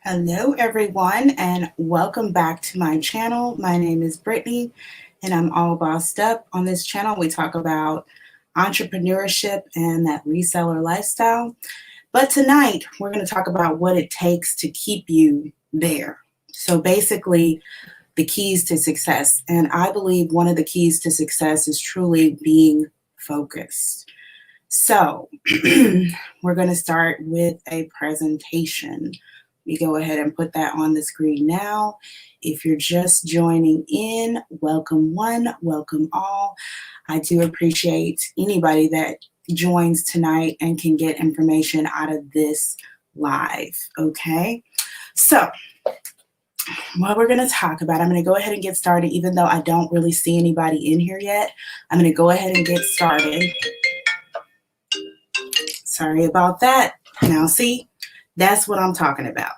Hello everyone and welcome back to my channel. My name is Brittany and I'm all bossed up. On this channel we talk about entrepreneurship and that reseller lifestyle. But tonight we're going to talk about what it takes to keep you there. So basically the keys to success. And I believe one of the keys to success is truly being focused. So we're going to start with a presentation. We go ahead and put that on the screen now. If you're just joining in, welcome one, welcome all. I do appreciate anybody that joins tonight and can get information out of this live, okay? So what we're going to talk about, I'm going to go ahead and get started, even though I don't really see anybody in here yet. I'm going to go ahead and get started. Sorry about that. Now see, that's what I'm talking about.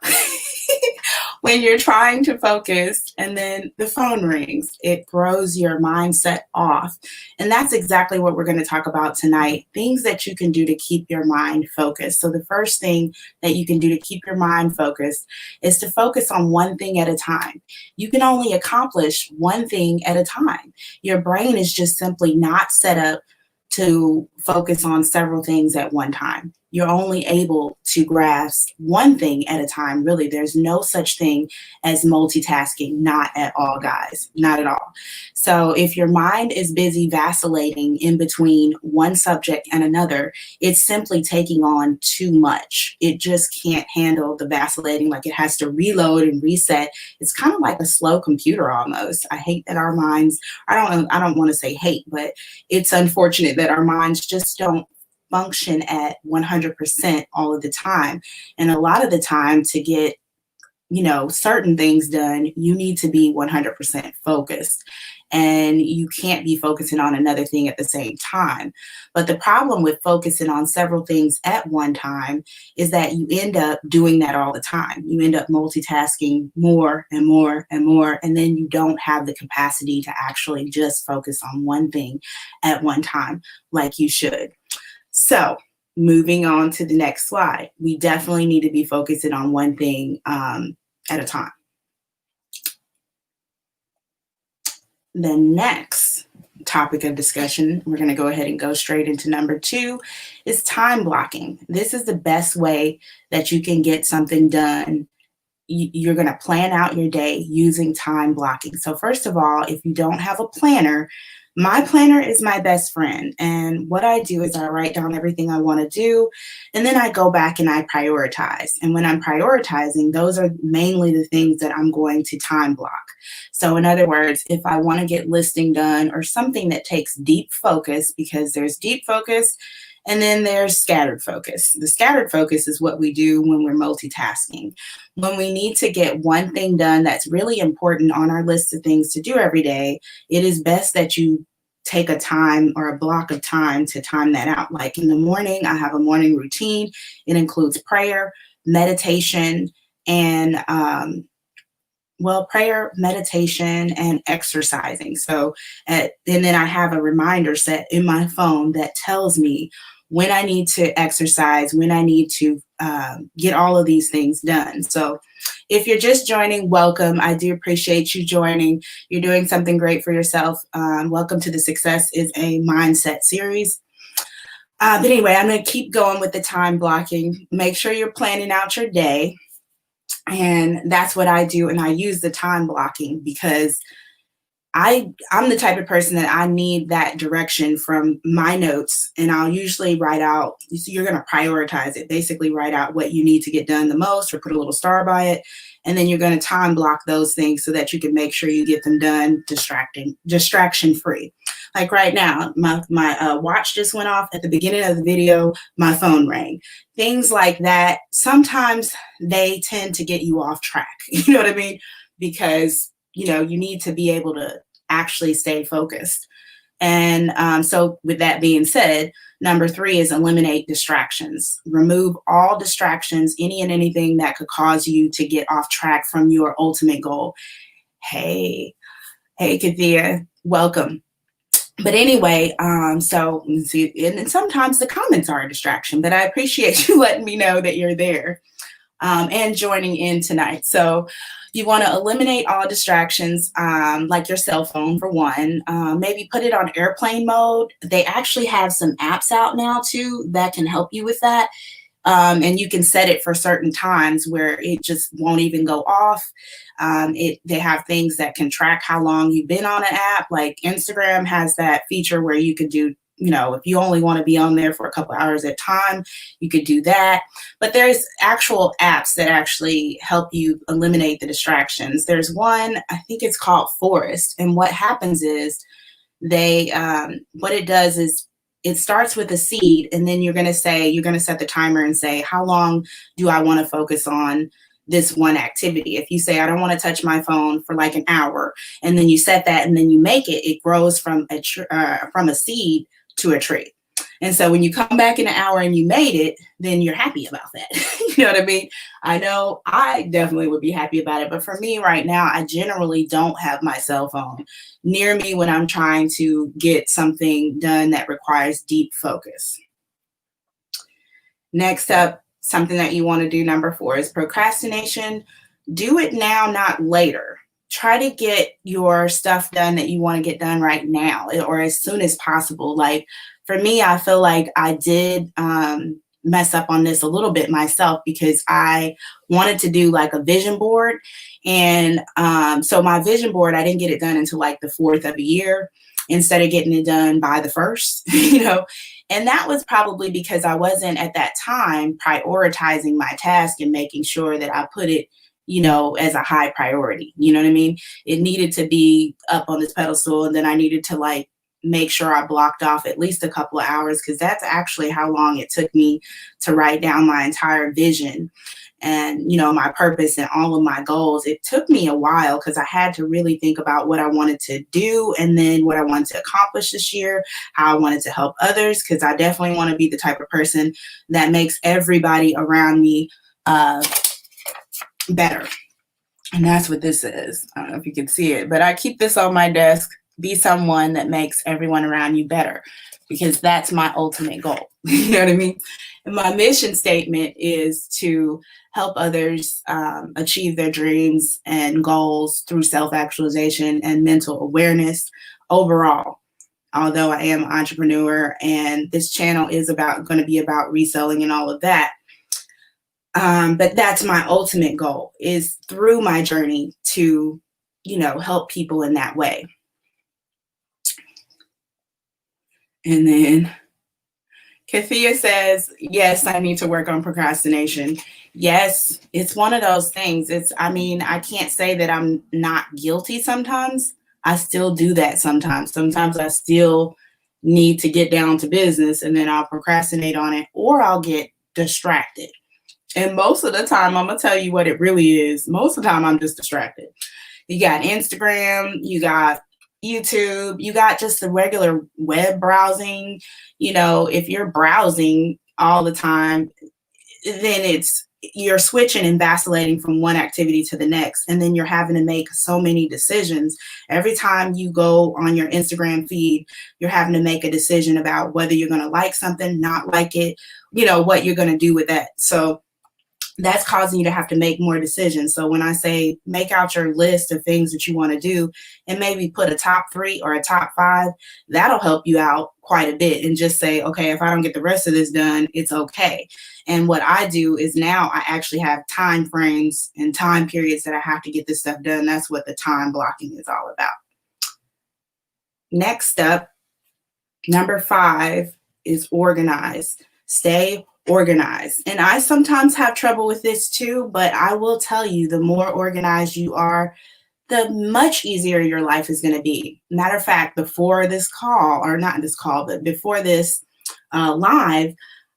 When you're trying to focus and then the phone rings, it throws your mindset off. And that's exactly what we're going to talk about tonight. Things that you can do to keep your mind focused. So the first thing that you can do to keep your mind focused is to focus on one thing at a time. You can only accomplish one thing at a time. Your brain is just simply not set up to focus on several things at one time. You're only able to grasp one thing at a time. Really, there's no such thing as multitasking. Not at all, guys. Not at all. So if your mind is busy vacillating in between one subject and another, it's simply taking on too much. It just can't handle the vacillating. Like it has to reload and reset. It's kind of like a slow computer almost. I hate that our minds, I don't want to say hate, but it's unfortunate that our minds just don't function at 100% all of the time. And a lot of the time to get, certain things done, you need to be 100% focused. And you can't be focusing on another thing at the same time. But the problem with focusing on several things at one time is that you end up doing that all the time. You end up multitasking more and more and more, and then you don't have the capacity to actually just focus on one thing at one time like you should. So moving on to the next slide, we definitely need to be focusing on one thing at a time. The next topic of discussion, we're going to go ahead and go straight into number 2, is time blocking. This is the best way that you can get something done. You're going to plan out your day using time blocking. So first of all, if you don't have a planner, my planner is my best friend. And what I do is I write down everything I want to do, and then I go back and I prioritize. And when I'm prioritizing, those are mainly the things that I'm going to time block. So in other words, if I want to get listing done or something that takes deep focus, because there's deep focus and then there's scattered focus. The scattered focus is what we do when we're multitasking. When we need to get one thing done that's really important on our list of things to do every day, it is best that you take a time or a block of time to time that out. Like in the morning, I have a morning routine. It includes prayer, meditation, and prayer, meditation, and exercising. So, and then I have a reminder set in my phone that tells me when I need to exercise, when I need to get all of these things done. So if you're just joining, welcome. I do appreciate you joining. You're doing something great for yourself. Welcome to the Success is a Mindset series. But anyway, I'm going to keep going with the time blocking. Make sure you're planning out your day. And that's what I do. And I use the time blocking because I'm the type of person that I need that direction from my notes, and I'll usually write out, so you're going to prioritize it, basically write out what you need to get done the most or put a little star by it. And then you're going to time block those things so that you can make sure you get them done distraction free. Like right now, my watch just went off at the beginning of the video, my phone rang. Things like that, sometimes they tend to get you off track. You know what I mean? Because you need to be able to actually stay focused. And so with that being said, number 3 is eliminate distractions. Remove all distractions, any and anything that could cause you to get off track from your ultimate goal. Hey, Kathia, welcome. But anyway, so see, and sometimes the comments are a distraction, but I appreciate you letting me know that you're there. and joining in tonight. So you want to eliminate all distractions, like your cell phone for one. Maybe put it on airplane mode. They actually have some apps out now too that can help you with that. And you can set it for certain times where it just won't even go off. They have things that can track how long you've been on an app. Like Instagram has that feature where you could do, if you only want to be on there for a couple hours at a time, you could do that. But there's actual apps that actually help you eliminate the distractions. There's one, I think it's called Forest. And what happens is what it does is it starts with a seed, and then you're going to set the timer and say, how long do I want to focus on this one activity? If you say, I don't want to touch my phone for like an hour, and then you set that and then you make it, it grows from a seed to a tree. And so when you come back in an hour and you made it, then you're happy about that. You know what I mean? I know I definitely would be happy about it. But for me right now, I generally don't have my cell phone near me when I'm trying to get something done that requires deep focus. Next up, something that you want to do, number 4, is procrastination. Do it now, not later. Try to get your stuff done that you want to get done right now or as soon as possible. Like for me, I feel like I did mess up on this a little bit myself because I wanted to do like a vision board. And so my vision board, I didn't get it done until like the 4th of a year instead of getting it done by the 1st, And that was probably because I wasn't at that time prioritizing my task and making sure that I put it as a high priority. You know what I mean? It needed to be up on this pedestal, and then I needed to like make sure I blocked off at least a couple of hours, because that's actually how long it took me to write down my entire vision and, my purpose and all of my goals. It took me a while because I had to really think about what I wanted to do and then what I wanted to accomplish this year, how I wanted to help others, because I definitely want to be the type of person that makes everybody around me better. And that's what this is. I don't know if you can see it, but I keep this on my desk. Be someone that makes everyone around you better, because that's my ultimate goal. You know what I mean? And my mission statement is to help others achieve their dreams and goals through self-actualization and mental awareness overall. Although I am an entrepreneur and this channel is going to be about reselling and all of that. But that's my ultimate goal, is through my journey to, help people in that way. And then Kathia says, yes, I need to work on procrastination. Yes, it's one of those things. I can't say that I'm not guilty sometimes. I still do that sometimes. Sometimes I still need to get down to business, and then I'll procrastinate on it, or I'll get distracted. And most of the time, I'm going to tell you what it really is. Most of the time, I'm just distracted. You got Instagram, you got YouTube, you got just the regular web browsing. If you're browsing all the time, then you're switching and vacillating from one activity to the next. And then you're having to make so many decisions. Every time you go on your Instagram feed, you're having to make a decision about whether you're going to like something, not like it, what you're going to do with that. So that's causing you to have to make more decisions. So when I say make out your list of things that you want to do and maybe put a top 3 or a top 5, that'll help you out quite a bit, and just say, okay, if I don't get the rest of this done, it's okay. And what I do is now I actually have time frames and time periods that I have to get this stuff done. That's what the time blocking is all about. Next up, number 5 is organize. Stay organized. And I sometimes have trouble with this too, but I will tell you, the more organized you are, the much easier your life is going to be. Matter of fact, before this call, or not this call, but before this live,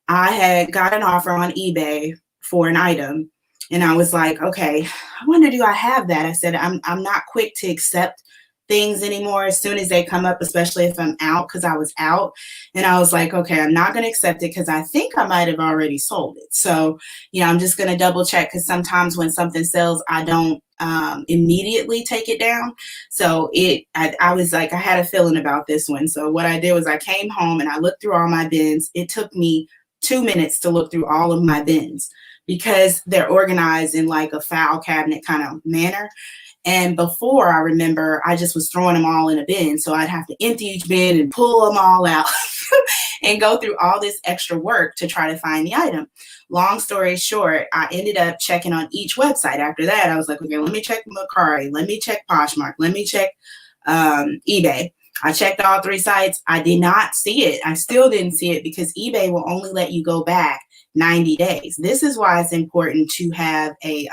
I had got an offer on eBay for an item. And I was like, okay, I wonder, do I have that? I said, I'm not quick to accept things anymore as soon as they come up, especially if I'm out, because I was out. And I was like, okay, I'm not going to accept it because I think I might have already sold it. So, I'm just going to double check, because sometimes when something sells, I don't immediately take it down. So I was like, I had a feeling about this one. So what I did was I came home and I looked through all my bins. It took me 2 minutes to look through all of my bins because they're organized in like a file cabinet kind of manner. And before, I remember I just was throwing them all in a bin. So I'd have to empty each bin and pull them all out and go through all this extra work to try to find the item. Long story short, I ended up checking on each website. After that, I was like, okay, let me check Mercari, let me check Poshmark, let me check eBay. I checked all 3 sites. I did not see it. I still didn't see it because eBay will only let you go back 90 days. This is why it's important to have a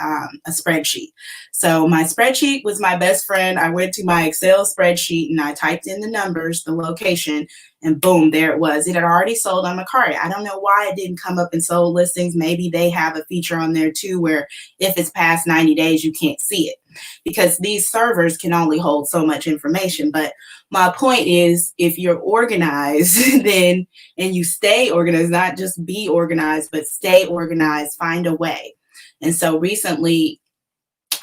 spreadsheet. So my spreadsheet was my best friend. I went to my Excel spreadsheet and I typed in the numbers, the location, and boom, there it was. It had already sold on Mercari. I don't know why it didn't come up in sold listings. Maybe they have a feature on there too where if it's past 90 days, you can't see it because these servers can only hold so much information. But my point is, if you're organized, then, and you stay organized, not just be organized, but stay organized, find a way. And so recently,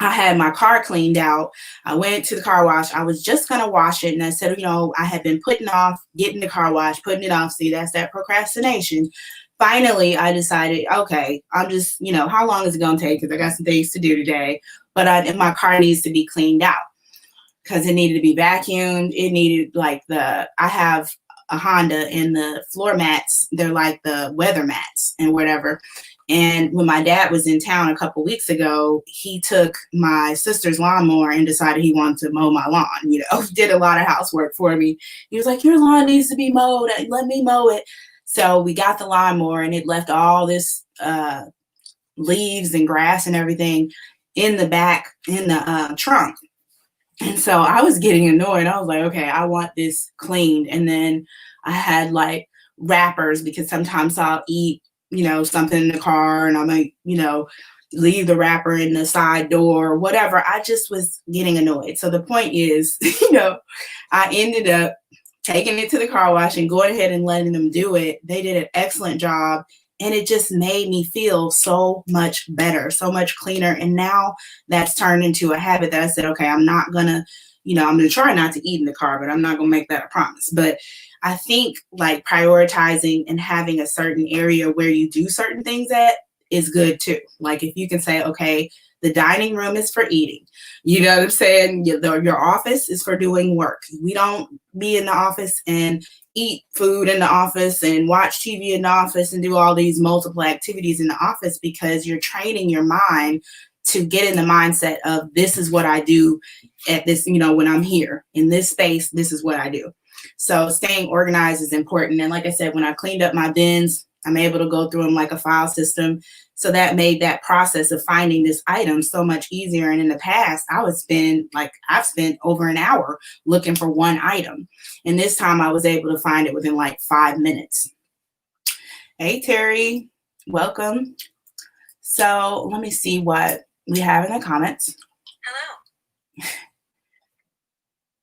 I had my car cleaned out. I went to the car wash. I was just going to wash it. And I said, I had been putting off getting the car wash, putting it off. See, that's that procrastination. Finally, I decided, okay, I'm just, how long is it going to take? Because I got some things to do today. But my car needs to be cleaned out because it needed to be vacuumed. It needed I have a Honda and the floor mats, they're like the weather mats and whatever. And when my dad was in town a couple weeks ago, he took my sister's lawnmower and decided he wanted to mow my lawn, did a lot of housework for me. He was like, your lawn needs to be mowed. Let me mow it. So we got the lawnmower and it left all this leaves and grass and everything in the back, in the trunk. And so I was getting annoyed. I was like, okay, I want this cleaned. And then I had wrappers because sometimes I'll eat something in the car and I might, leave the wrapper in the side door or whatever. I just was getting annoyed. So the point is, I ended up taking it to the car wash and going ahead and letting them do it. They did an excellent job. And it just made me feel so much better, so much cleaner. And now that's turned into a habit that I said, okay, I'm not going to, I'm going to try not to eat in the car, but I'm not going to make that a promise. But I think prioritizing and having a certain area where you do certain things at is good too. Like if you can say, okay, the dining room is for eating. You know what I'm saying? Your office is for doing work. We don't be in the office and eat food in the office and watch TV in the office and do all these multiple activities in the office because you're training your mind to get in the mindset of this is what I do at this, when I'm here in this space, this is what I do. So staying organized is important. And like I said, when I cleaned up my bins, I'm able to go through them like a file system. So that made that process of finding this item so much easier. And in the past, I've spent over an hour looking for one item. And this time I was able to find it within 5 minutes. Hey, Terry, welcome. So let me see what we have in the comments. Hello.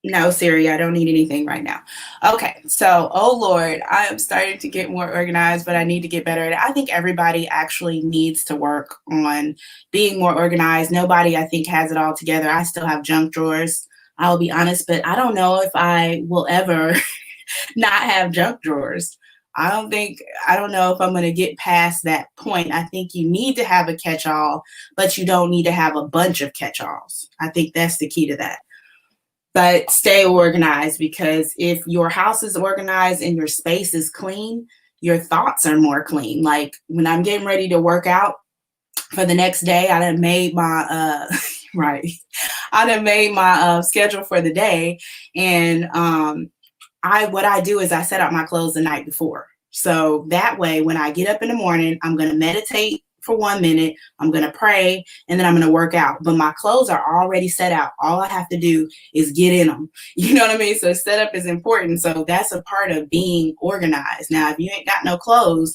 No, Siri, I don't need anything right now. Okay, so, oh Lord, I am starting to get more organized, but I need to get better at it. I think everybody actually needs to work on being more organized. Nobody, I think, has it all together. I still have junk drawers, I'll be honest, but I don't know if I will ever not have junk drawers. I don't know if I'm going to get past that point. I think you need to have a catch-all, but you don't need to have a bunch of catch-alls. I think that's the key to that. But stay organized, because if your house is organized and your space is clean, your thoughts are more clean. Like when I'm getting ready to work out for the next day, I done made my schedule for the day, and what I do is I set out my clothes the night before. So that way, when I get up in the morning, I'm going to meditate for 1 minute, I'm going to pray, and then I'm going to work out. But my clothes are already set out. All I have to do is get in them. You know what I mean? So setup is important. So that's a part of being organized. Now, if you ain't got no clothes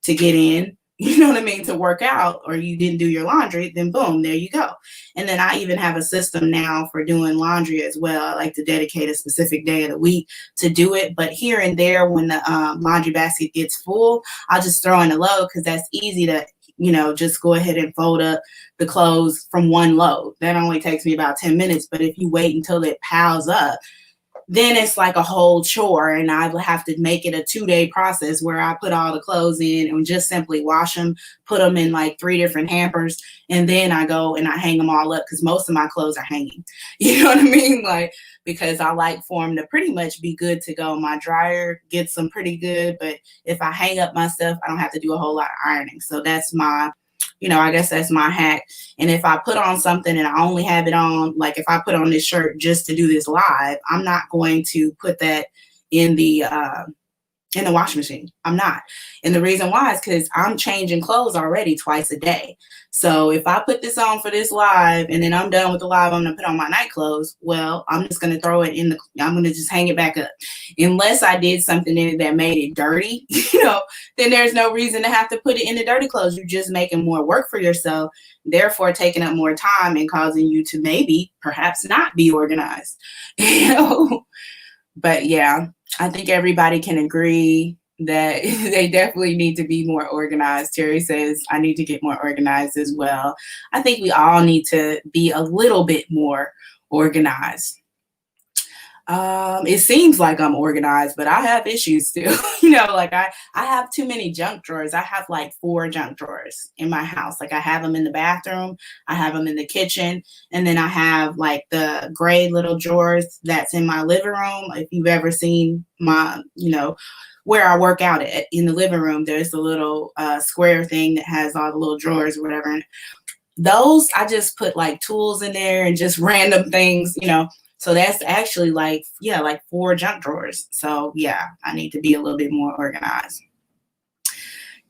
to get in, you know what I mean, to work out, or you didn't do your laundry, then boom, there you go. And then I even have a system now for doing laundry as well. I like to dedicate a specific day of the week to do it. But here and there, when the laundry basket gets full, I'll just throw in a load, because that's easy to, just go ahead and fold up the clothes from one load. That only takes me about 10 minutes. But if you wait until it piles up, then it's like a whole chore, and I will have to make it a 2-day process where I put all the clothes in and just simply wash them, put them in like 3 different hampers, and then I go and I hang them all up because most of my clothes are hanging. You know what I mean? Like, because I like for them to pretty much be good to go. My dryer gets them pretty good, but if I hang up my stuff, I don't have to do a whole lot of ironing. So that's my, I guess that's my hack. And if I put on something and I only have it on, like if I put on this shirt just to do this live, I'm not going to put that in the washing machine. I'm not. And the reason why is because I'm changing clothes already twice a day. So if I put this on for this live and then I'm done with the live, I'm going to put on my night clothes. Well, I'm just going to throw it I'm going to just hang it back up. Unless I did something in it that made it dirty, then there's no reason to have to put it in the dirty clothes. You're just making more work for yourself, therefore taking up more time and causing you to maybe perhaps not be organized. But yeah, I think everybody can agree that they definitely need to be more organized. Terry says, I need to get more organized as well. I think we all need to be a little bit more organized. It seems like I'm organized, but I have issues still. Like I have too many junk drawers. I have like 4 junk drawers in my house. Like I have them in the bathroom, I have them in the kitchen, and then I have like the gray little drawers that's in my living room. If you've ever seen my, where I work out at in the living room, there's a little square thing that has all the little drawers or whatever. And those, I just put like tools in there and just random things, So that's actually like 4 junk drawers. So yeah, I need to be a little bit more organized.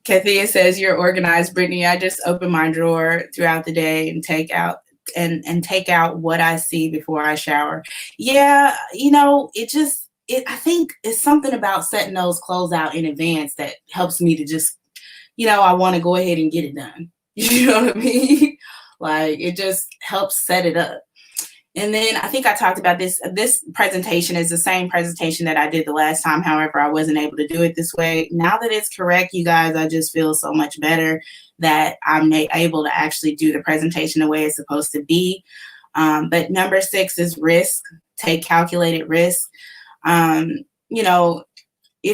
Kathia says, you're organized, Brittany. I just open my drawer throughout the day and take out take out what I see before I shower. Yeah, I think it's something about setting those clothes out in advance that helps me to just, I want to go ahead and get it done. You know what I mean? Like it just helps set it up. And then I think I talked about this. This presentation is the same presentation that I did the last time. However, I wasn't able to do it this way. Now that it's correct, you guys, I just feel so much better that I'm able to actually do the presentation the way it's supposed to be. But number 6 is risk. Take calculated risk. If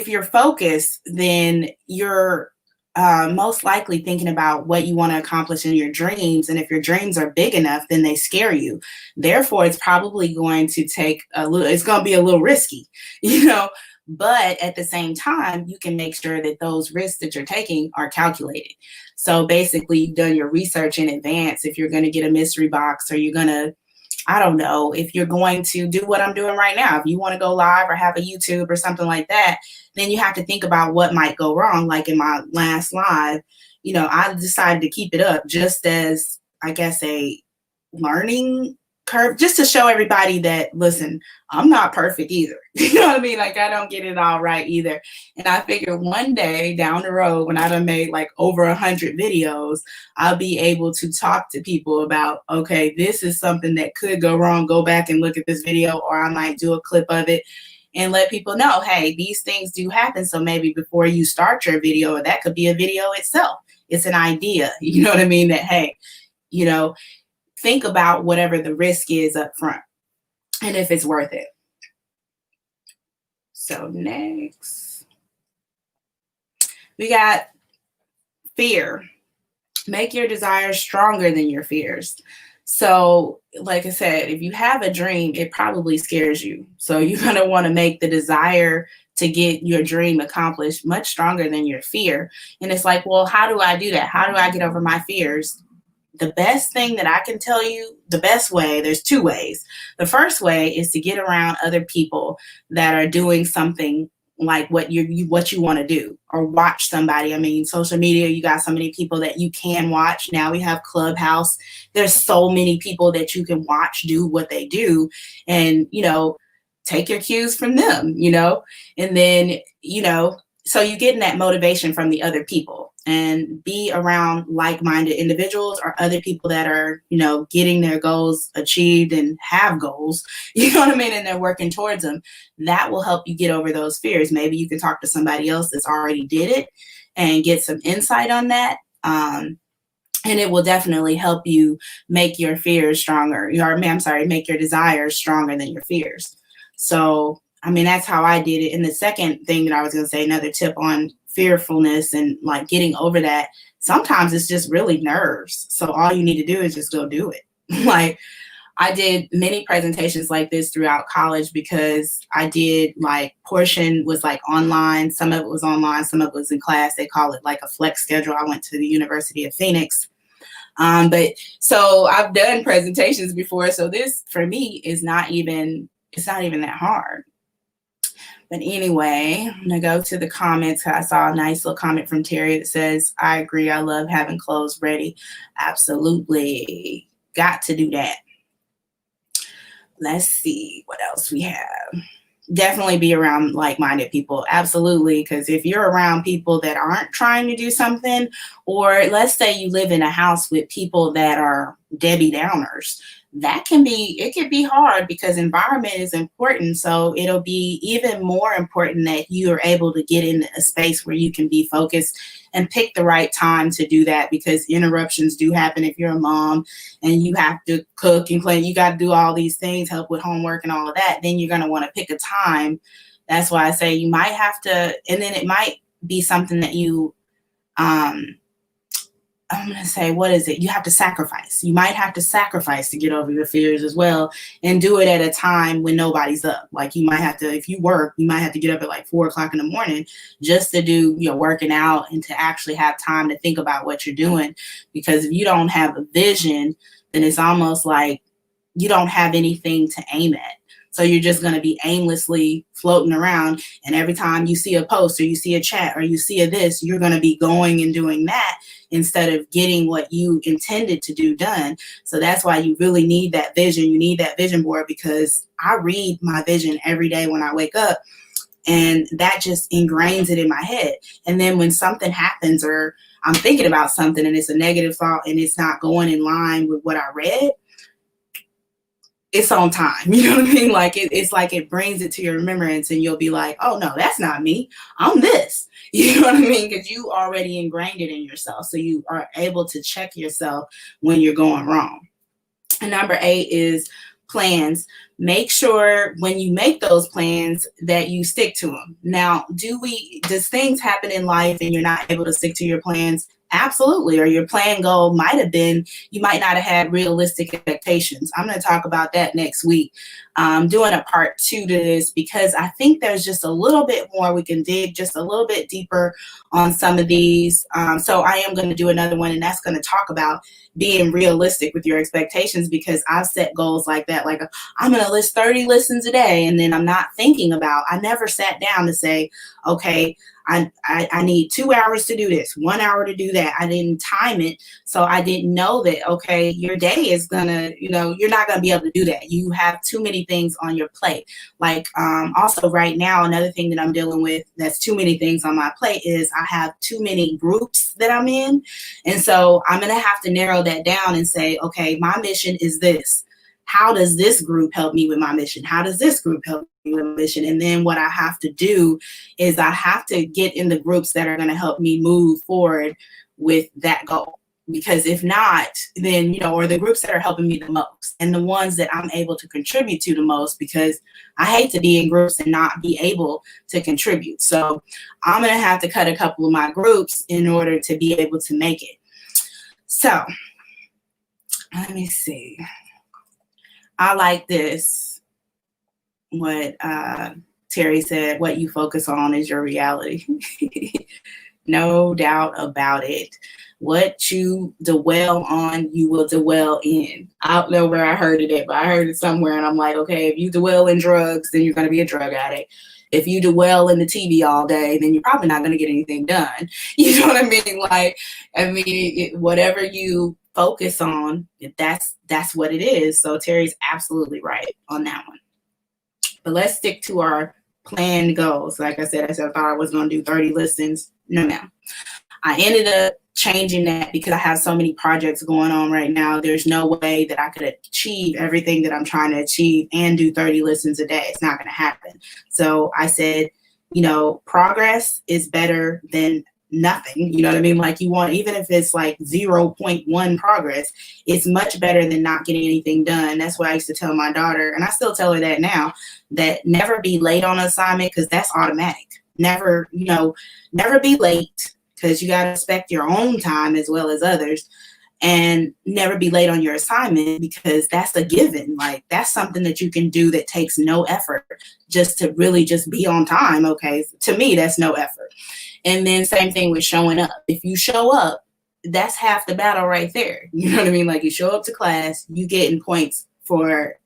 you're focused, then you're most likely thinking about what you want to accomplish in your dreams. And if your dreams are big enough, then they scare you. Therefore, it's probably going to it's going to be a little risky, but at the same time, you can make sure that those risks that you're taking are calculated. So basically, you've done your research in advance. If you're going to get a mystery box, or you're going to, I don't know, if you're going to do what I'm doing right now, if you want to go live or have a YouTube or something like that, then you have to think about what might go wrong. Like in my last live, I decided to keep it up just as, I guess, a learning curve, just to show everybody that, listen, I'm not perfect either. You know what I mean? Like I don't get it all right either. And I figure one day down the road, when I done made like over 100 videos, I'll be able to talk to people about, okay, this is something that could go wrong. Go back and look at this video, or I might do a clip of it and let people know, hey, these things do happen. So maybe before you start your video, that could be a video itself. It's an idea. You know what I mean? That, hey, think about whatever the risk is up front and if it's worth it. So next, we got fear. Make your desires stronger than your fears. So like I said, if you have a dream, it probably scares you. So you're going to want to make the desire to get your dream accomplished much stronger than your fear. And it's like, well, how do I do that? How do I get over my fears? The best thing that I can tell you, the best way, there's 2 ways. The first way is to get around other people that are doing something like what you want to do, or watch somebody. I mean, social media, you got so many people that you can watch. Now we have Clubhouse. There's so many people that you can watch do what they do, and, take your cues from them, and then, so you're getting that motivation from the other people, and be around like-minded individuals or other people that are, getting their goals achieved and have goals, you know what I mean? And they're working towards them. That will help you get over those fears. Maybe you can talk to somebody else that's already did it and get some insight on that. And it will definitely help you make your fears stronger. Make your desires stronger than your fears. So, I mean, that's how I did it. And the second thing that I was going to say, another tip on fearfulness and like getting over that, sometimes it's just really nerves. So all you need to do is just go do it. Like, I did many presentations like this throughout college because I did like portion was like online. Some of it was online, some of it was in class. They call it like a flex schedule. I went to the University of Phoenix. But so I've done presentations before. So this for me is it's not even that hard. But anyway, I'm gonna go to the comments. I saw a nice little comment from Terry that says, I agree, I love having clothes ready. Absolutely. Got to do that. Let's see what else we have. Definitely be around like-minded people. Absolutely. Because if you're around people that aren't trying to do something, or let's say you live in a house with people that are Debbie Downers, it can be hard because environment is important. So it'll be even more important that you are able to get in a space where you can be focused and pick the right time to do that, because interruptions do happen if you're a mom and you have to cook and clean. You got to do all these things, help with homework and all of that. Then you're going to want to pick a time. That's why I say you might have to, and then it might be something that you, I'm going to say, what is it? You have to sacrifice. You might have to sacrifice to get over your fears as well, and do it at a time when nobody's up. Like you might have to, if you work, you might have to get up at like 4:00 in the morning just to do your working out and to actually have time to think about what you're doing. Because if you don't have a vision, then it's almost like you don't have anything to aim at. So you're just going to be aimlessly floating around. And every time you see a post or you see a chat or you see a this, you're going to be going and doing that instead of getting what you intended to do done. So that's why you really need that vision. You need that vision board, because I read my vision every day when I wake up, and that just ingrains it in my head. And then when something happens or I'm thinking about something and it's a negative thought and it's not going in line with what I read, it's on time. You know what I mean? Like it's like it brings it to your remembrance, and you'll be like, oh no, that's not me. I'm this. You know what I mean? Because you already ingrained it in yourself. So you are able to check yourself when you're going wrong. And number 8 is plans. Make sure when you make those plans that you stick to them. Now, does things happen in life and you're not able to stick to your plans? Absolutely. Or your plan goal might have been, you might not have had realistic expectations. I'm going to talk about that next week. Doing a part 2 to this, because I think there's just a little bit more we can dig just a little bit deeper on some of these. So I am going to do another one, and that's going to talk about being realistic with your expectations, because I've set goals like that. Like I'm going to list 30 listens a day. And then I'm not thinking about, I never sat down to say, okay, I need 2 hours to do this, 1 hour to do that. I didn't time it. So I didn't know that, okay, your day is gonna, you're not gonna be able to do that. You have too many things on your plate. Like also right now, another thing that I'm dealing with that's too many things on my plate is I have too many groups that I'm in. And so I'm gonna have to narrow that down and say, okay, my mission is this. How does this group help me with my mission? How does this group help me with my mission? And then what I have to do is I have to get in the groups that are going to help me move forward with that goal. Because if not, then, or the groups that are helping me the most and the ones that I'm able to contribute to the most, because I hate to be in groups and not be able to contribute. So I'm going to have to cut a couple of my groups in order to be able to make it. So let me see. I like this, what Terry said, what you focus on is your reality. No doubt about it. What you dwell on, you will dwell in. I don't know where I heard it at, but I heard it somewhere, and I'm like, okay, if you dwell in drugs, then you're going to be a drug addict. If you dwell in the TV all day, then you're probably not going to get anything done. You know what I mean? Whatever you focus on, that's what it is. So Terry's absolutely right on that one. But let's stick to our planned goals. Like I said, I thought I was going to do 30 listens. No, ma'am. I ended up changing that because I have so many projects going on right now. There's no way that I could achieve everything that I'm trying to achieve and do 30 listens a day. It's not going to happen. So I said, progress is better than nothing. You know what I mean? Like you want, even if it's like 0.1 progress, it's much better than not getting anything done. That's what I used to tell my daughter, and I still tell her that now, that never be late on an assignment, because that's automatic. Never, never be late, because you got to respect your own time as well as others. And never be late on your assignment, because that's a given. Like that's something that you can do that takes no effort, just to really just be on time. Okay. To me, that's no effort. And then same thing with showing up. If you show up, that's half the battle right there. You know what I mean? Like you show up to class, you getting points for,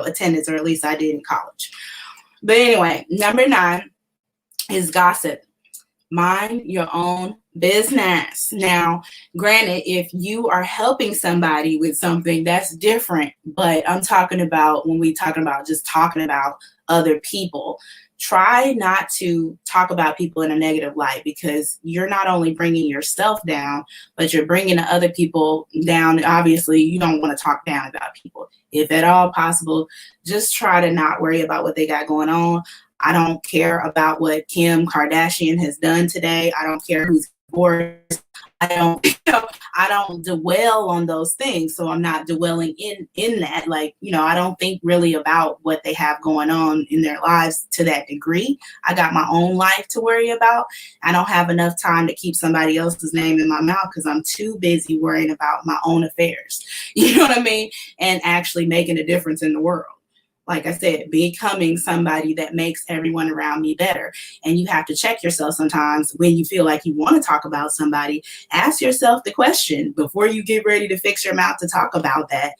attendance, or at least I did in college. But anyway, number 9 is gossip. Mind your own business. Now, granted, if you are helping somebody with something, that's different. But I'm talking about, when we talking about just talking about other people, try not to talk about people in a negative light, because you're not only bringing yourself down, but you're bringing the other people down. Obviously, you don't want to talk down about people. If at all possible, just try to not worry about what they got going on. I don't care about what Kim Kardashian has done today. I don't care who's divorced. I don't dwell on those things. So I'm not dwelling in that. Like, I don't think really about what they have going on in their lives to that degree. I got my own life to worry about. I don't have enough time to keep somebody else's name in my mouth, because I'm too busy worrying about my own affairs. You know what I mean? And actually making a difference in the world. Like I said, becoming somebody that makes everyone around me better. And you have to check yourself sometimes when you feel like you want to talk about somebody. Ask yourself the question before you get ready to fix your mouth to talk about that.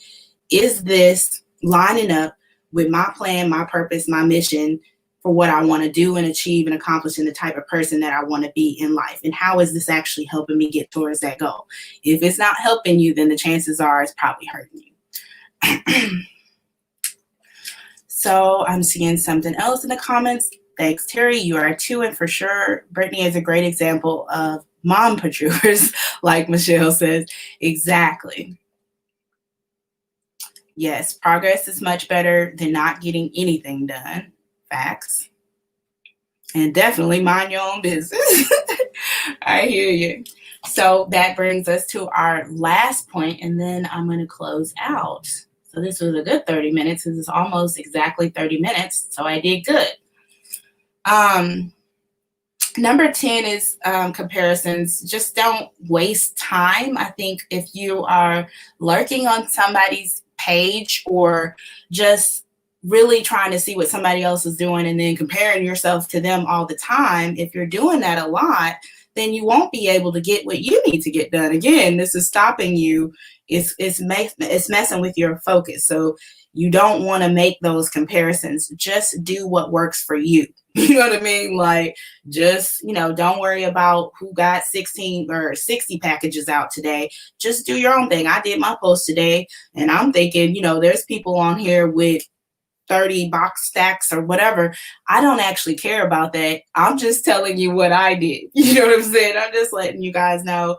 Is this lining up with my plan, my purpose, my mission for what I want to do and achieve and accomplish, and the type of person that I want to be in life? And how is this actually helping me get towards that goal? If it's not helping you, then the chances are it's probably hurting you. So I'm seeing something else in the comments. Thanks, Terry. You are too. And for sure, Brittany is a great example of mompreneurs, like Michelle says. Exactly. Yes, progress is much better than not getting anything done. Facts. And definitely mind your own business. I hear you. So that brings us to our last point, and then I'm going to close out. So this was a good 30 minutes. This is almost exactly 30 minutes. So I did good. Number 10 is comparisons. Just don't waste time. I think if you are lurking on somebody's page, or just really trying to see what somebody else is doing and then comparing yourself to them all the time, if you're doing that a lot, then you won't be able to get what you need to get done. Again, this is stopping you. It's messing with your focus. So you don't want to make those comparisons. Just do what works for you. You know what I mean? Like, just, don't worry about who got 16 or 60 packages out today. Just do your own thing. I did my post today, and I'm thinking, there's people on here with 30 box stacks or whatever. I don't actually care about that. I'm just telling you what I did. You know what I'm saying? I'm just letting you guys know,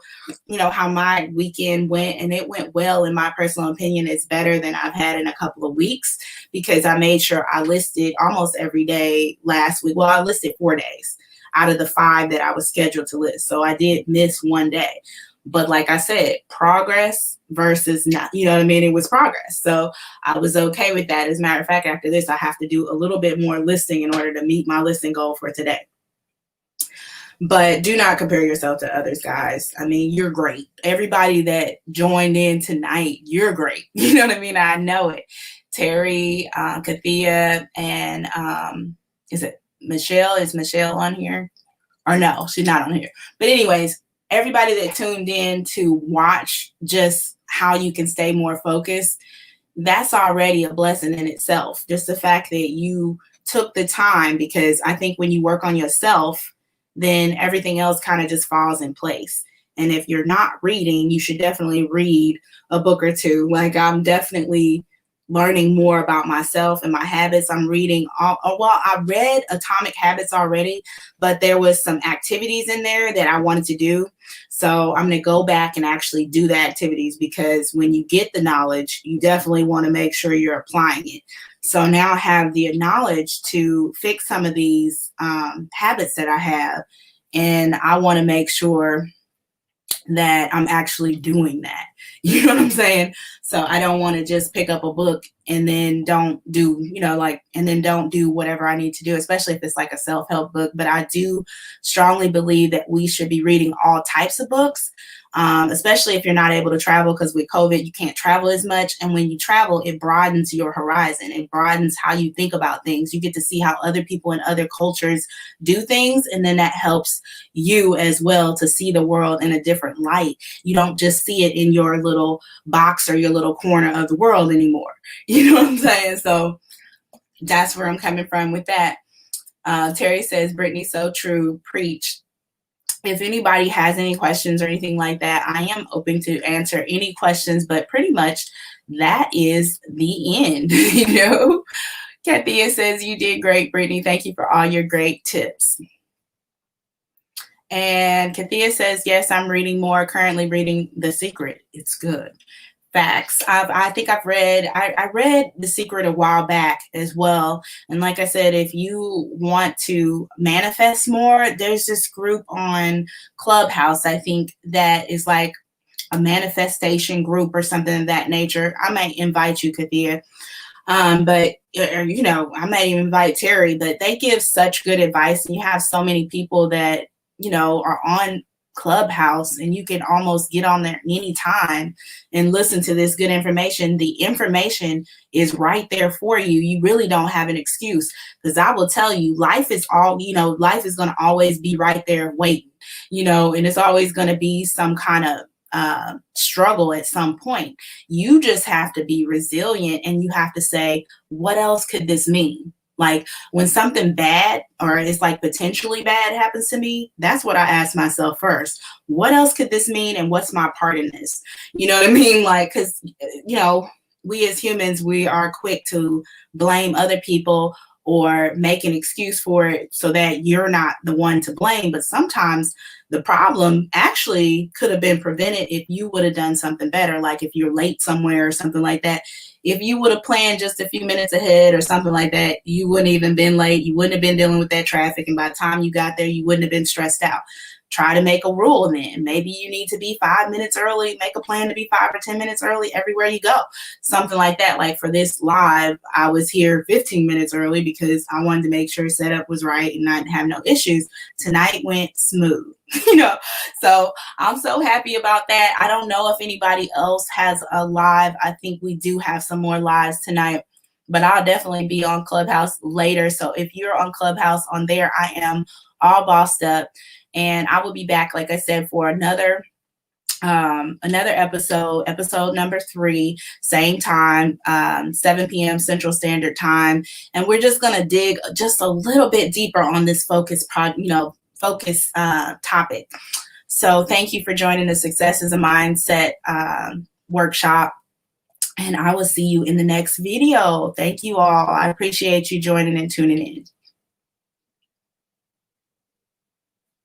how my weekend went, and it went well. In my personal opinion, it's better than I've had in a couple of weeks, because I made sure I listed almost every day last week. Well, I listed 4 days out of the 5 that I was scheduled to list. So I did miss one day. But like I said, progress versus not, you know what I mean? It was progress. So I was okay with that. As a matter of fact, after this, I have to do a little bit more listing in order to meet my listing goal for today. But do not compare yourself to others, guys. I mean, you're great. Everybody that joined in tonight, you're great. You know what I mean? I know it. Terry, Kathia, and is it Michelle? Is Michelle on here? Or no, she's not on here. But anyways, everybody that tuned in to watch just how you can stay more focused, that's already a blessing in itself. Just the fact that you took the time, because I think when you work on yourself, then everything else kind of just falls in place. And if you're not reading, you should definitely read a book or two. Like, I'm definitely learning more about myself and my habits. I'm reading I read Atomic Habits already, but there was some activities in there that I wanted to do. So I'm going to go back and actually do the activities, because when you get the knowledge, you definitely want to make sure you're applying it. So now I have the knowledge to fix some of these habits that I have, and I want to make sure that I'm actually doing that. You know what I'm saying? So I don't want to just pick up a book and then don't do, and then don't do whatever I need to do, especially if it's like a self-help book. But I do strongly believe that we should be reading all types of books, especially if you're not able to travel, because with COVID, you can't travel as much. And when you travel, it broadens your horizon. It broadens how you think about things. You get to see how other people in other cultures do things. And then that helps you as well to see the world in a different light. You don't just see it in your little box or your little corner of the world anymore. You know what I'm saying? So that's where I'm coming from with that. Terry says, Brittany, so true. Preach. If anybody has any questions or anything like that, I am open to answer any questions, but pretty much that is the end. Kathia says, you did great, Brittany. Thank you for all your great tips. And Kathia says, yes, I'm reading more, currently reading The Secret. It's good. Facts. I think I read The Secret a while back as well. And like I said, if you want to manifest more, there's this group on Clubhouse, I think, that is like a manifestation group or something of that nature. I might invite you, Kathia. But I might even invite Terry, but they give such good advice, and you have so many people that, are on Clubhouse, and you can almost get on there anytime and listen to this good information. The information is right there for you. You really don't have an excuse, because I will tell you, life is life is going to always be right there waiting, and it's always going to be some kind of struggle at some point. You just have to be resilient, and you have to say, what else could this mean? Like when something bad, or it's like potentially bad, happens to me, that's what I ask myself first. What else could this mean, and what's my part in this? You know what I mean? Like, because we as humans, we are quick to blame other people or make an excuse for it so that you're not the one to blame. But sometimes the problem actually could have been prevented if you would have done something better. Like if you're late somewhere or something like that, if you would have planned just a few minutes ahead or something like that, you wouldn't even been late. You wouldn't have been dealing with that traffic. And by the time you got there, you wouldn't have been stressed out. Try to make a rule then. Maybe you need to be 5 minutes early. Make a plan to be 5 or 10 minutes early everywhere you go. Something like that. Like for this live, I was here 15 minutes early because I wanted to make sure setup was right and not have no issues. Tonight went smooth, So I'm so happy about that. I don't know if anybody else has a live. I think we do have some more lives tonight, but I'll definitely be on Clubhouse later. So if you're on Clubhouse, on there, I am all bossed up. And I will be back, like I said, for another episode number 3, same time, 7 p.m. Central Standard Time. And we're just going to dig just a little bit deeper on this focus topic. So thank you for joining the Success is a Mindset workshop. And I will see you in the next video. Thank you all. I appreciate you joining and tuning in.